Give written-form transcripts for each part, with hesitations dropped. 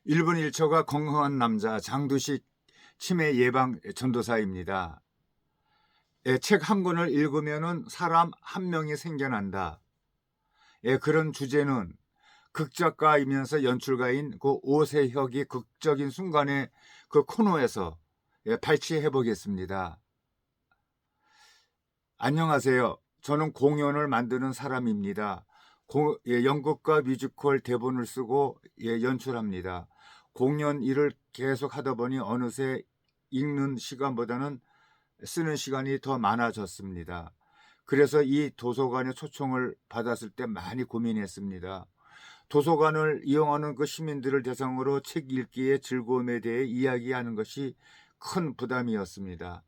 1분 1초가 건강한 남자 장두식 치매 예방 전도사입니다. 책 한 권을 읽으면은 사람 한 명이 생겨난다. 그런 주제는 극작가이면서 연출가인 그 오세혁이 극적인 순간에 그 코너에서 발췌해 보겠습니다. 안녕하세요. 저는 공연을 만드는 사람입니다. 연극과 뮤지컬 대본을 쓰고 연출합니다. 공연 일을 계속 하다 보니 어느새 읽는 시간보다는 쓰는 시간이 더 많아졌습니다. 그래서 이 도서관에 초청을 받았을 때 많이 고민했습니다. 도서관을 이용하는 그 시민들을 대상으로 책 읽기의 즐거움에 대해 이야기하는 것이 큰 부담이었습니다.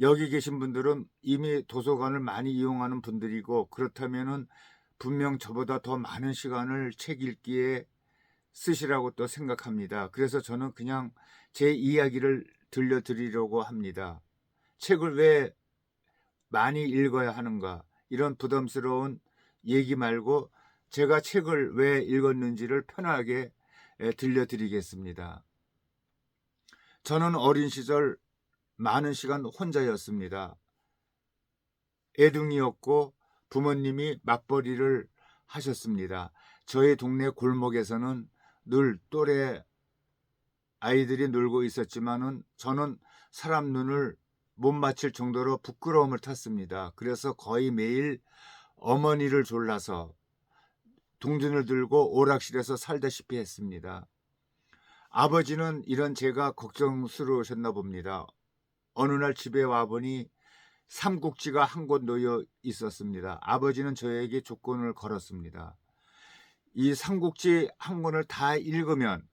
여기 계신 분들은 이미 도서관을 많이 이용하는 분들이고, 그렇다면은 분명 저보다 더 많은 시간을 책 읽기에 쓰시라고 또 생각합니다. 그래서 저는 그냥 제 이야기를 들려드리려고 합니다. 책을 왜 많이 읽어야 하는가, 이런 부담스러운 얘기 말고 제가 책을 왜 읽었는지를 편하게 들려드리겠습니다. 저는 어린 시절 많은 시간 혼자였습니다. 애둥이였고 부모님이 맞벌이를 하셨습니다. 저희 동네 골목에서는 늘 또래 아이들이 놀고 있었지만은 저는 사람 눈을 못 맞힐 정도로 부끄러움을 탔습니다. 그래서 거의 매일 어머니를 졸라서 동전을 들고 오락실에서 살다시피 했습니다. 아버지는 이런 제가 걱정스러우셨나 봅니다. 어느 날 집에 와보니 삼국지가 한 권 놓여 있었습니다. 아버지는 저에게 조건을 걸었습니다. 이 삼국지 한 권을 다 읽으면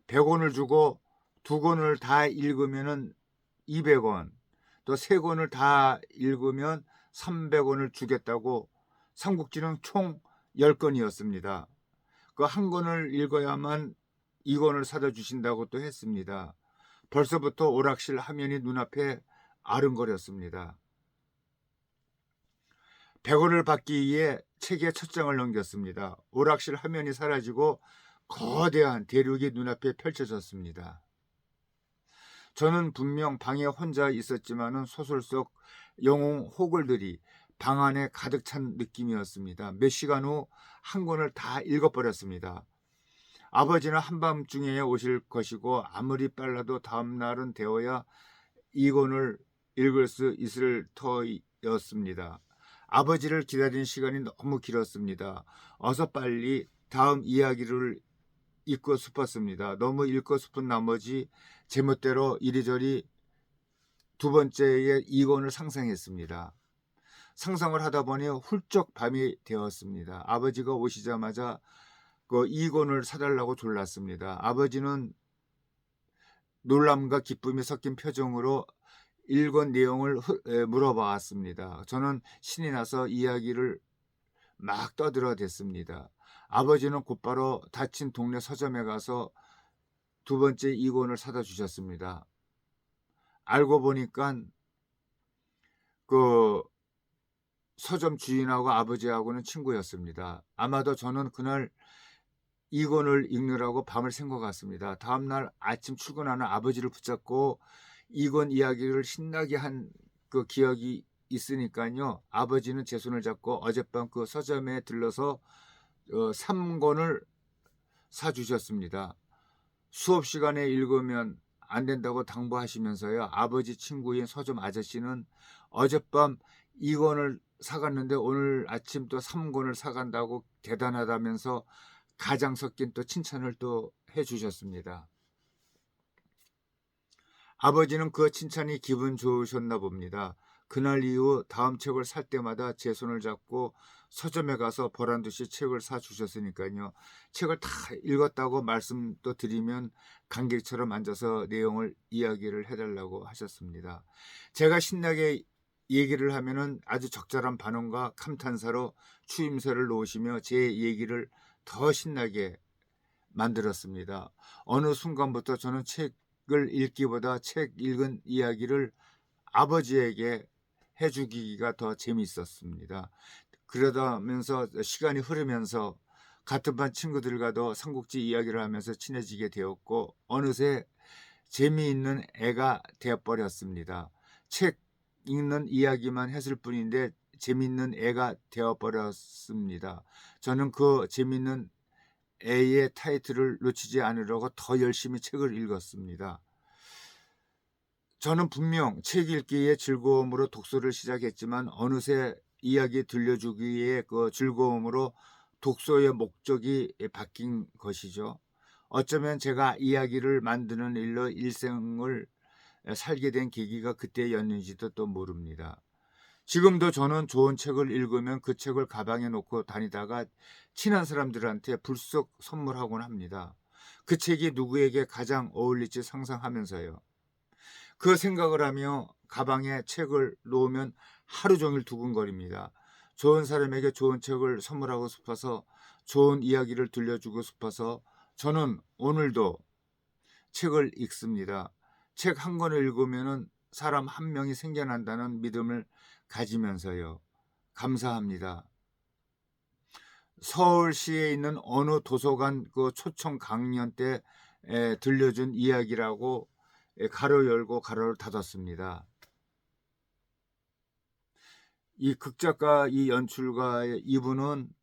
100원을 주고, 2권을 다 읽으면 200원, 또 3권을 다 읽으면 300원을 주겠다고. 삼국지는 총 10권이었습니다. 그 한 권을 읽어야만 2권을 사다 주신다고 또 했습니다. 벌써부터 오락실 화면이 눈앞에 아른거렸습니다. 100원을 받기 위해 책의 첫 장을 넘겼습니다. 오락실 화면이 사라지고 거대한 대륙이 눈앞에 펼쳐졌습니다. 저는 분명 방에 혼자 있었지만은 소설 속 영웅 호글들이 방 안에 가득 찬 느낌이었습니다. 몇 시간 후 한 권을 다 읽어버렸습니다. 아버지는 한밤중에 오실 것이고 아무리 빨라도 다음 날은 되어야 이 권을 읽을 수 있을 터였습니다. 아버지를 기다린 시간이 너무 길었습니다. 어서 빨리 다음 이야기를 읽고 싶었습니다. 너무 읽고 싶은 나머지 제멋대로 이리저리 두 번째의 2권을 상상했습니다. 상상을 하다 보니 훌쩍 밤이 되었습니다. 아버지가 오시자마자 그 2권을 사달라고 졸랐습니다. 아버지는 놀람과 기쁨이 섞인 표정으로 1권 내용을 물어봤습니다. 저는 신이 나서 이야기를 막 떠들어댔습니다. 아버지는 곧바로 닫힌 동네 서점에 가서 두 번째 2권을 사다 주셨습니다. 알고 보니까 그 서점 주인하고 아버지하고는 친구였습니다. 아마도 저는 그날 2권을 읽느라고 밤을 샌 것 같습니다. 다음날 아침 출근하는 아버지를 붙잡고 2권 이야기를 신나게 한 그 기억이 있으니까요. 아버지는 제 손을 잡고 어젯밤 그 서점에 들러서 3권을 사주셨습니다. 수업 시간에 읽으면 안 된다고 당부하시면서요. 아버지 친구인 서점 아저씨는 어젯밤 2권을 사갔는데 오늘 아침 또 3권을 사간다고 대단하다면서 가장 섞인 또 칭찬을 또 해주셨습니다. 아버지는 그 칭찬이 기분 좋으셨나 봅니다. 그날 이후 다음 책을 살 때마다 제 손을 잡고 서점에 가서 보란듯이 책을 사주셨으니까요. 책을 다 읽었다고 말씀 또 드리면 관객처럼 앉아서 내용을 이야기를 해달라고 하셨습니다. 제가 신나게 얘기를 하면은 아주 적절한 반응과 감탄사로 추임새를 놓으시며 제 얘기를 더 신나게 만들었습니다. 어느 순간부터 저는 책을 읽기보다 책 읽은 이야기를 아버지에게 해주기가 더 재미있었습니다. 그러다면서 시간이 흐르면서 같은 반 친구들과도 삼국지 이야기를 하면서 친해지게 되었고 어느새 재미있는 애가 되어버렸습니다. 책 읽는 이야기만 했을 뿐인데 재미있는 애가 되어버렸습니다. 저는 그 재미있는 애의 타이틀을 놓치지 않으려고 더 열심히 책을 읽었습니다. 저는 분명 책 읽기의 즐거움으로 독서를 시작했지만 어느새 이야기 들려주기의 그 즐거움으로 독서의 목적이 바뀐 것이죠. 어쩌면 제가 이야기를 만드는 일로 일생을 살게 된 계기가 그때였는지도 또 모릅니다. 지금도 저는 좋은 책을 읽으면 그 책을 가방에 놓고 다니다가 친한 사람들한테 불쑥 선물하곤 합니다. 그 책이 누구에게 가장 어울릴지 상상하면서요. 그 생각을 하며 가방에 책을 놓으면 하루 종일 두근거립니다. 좋은 사람에게 좋은 책을 선물하고 싶어서, 좋은 이야기를 들려주고 싶어서 저는 오늘도 책을 읽습니다. 책 한 권을 읽으면 사람 한 명이 생겨난다는 믿음을 가지면서요. 감사합니다. 서울시에 있는 어느 도서관 그 초청 강연 때 들려준 이야기라고 가로 열고 가로를 닫았습니다. 이 극작가, 이 연출가 이분은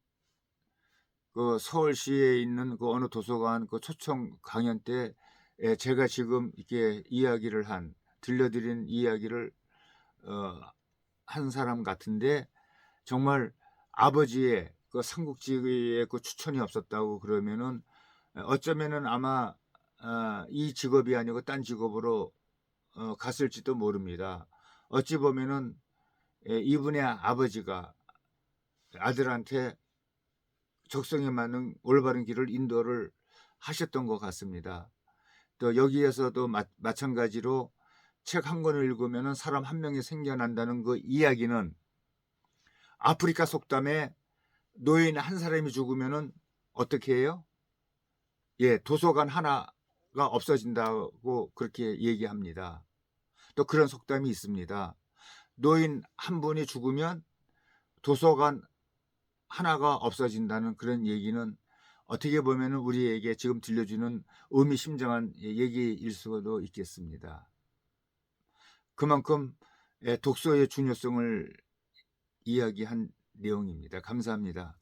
그 서울시에 있는 그 어느 도서관 그 초청 강연 때 제가 지금 이렇게 들려드린 이야기를 한 사람 같은데, 정말 아버지의 그 삼국지에 그 추천이 없었다고 그러면은 어쩌면은 아마 이 직업이 아니고 딴 직업으로 갔을지도 모릅니다. 어찌 보면은 이분의 아버지가 아들한테 적성에 맞는 올바른 길을 인도를 하셨던 것 같습니다. 또 여기에서도 마찬가지로 책 한 권을 읽으면 사람 한 명이 생겨난다는 그 이야기는 아프리카 속담에 노인 한 사람이 죽으면 어떻게 해요? 도서관 하나가 없어진다고 그렇게 얘기합니다. 또 그런 속담이 있습니다. 노인 한 분이 죽으면 도서관 하나가 없어진다는 그런 얘기는 어떻게 보면 우리에게 지금 들려주는 의미심장한 얘기일 수도 있겠습니다. 그만큼 독서의 중요성을 이야기한 내용입니다. 감사합니다.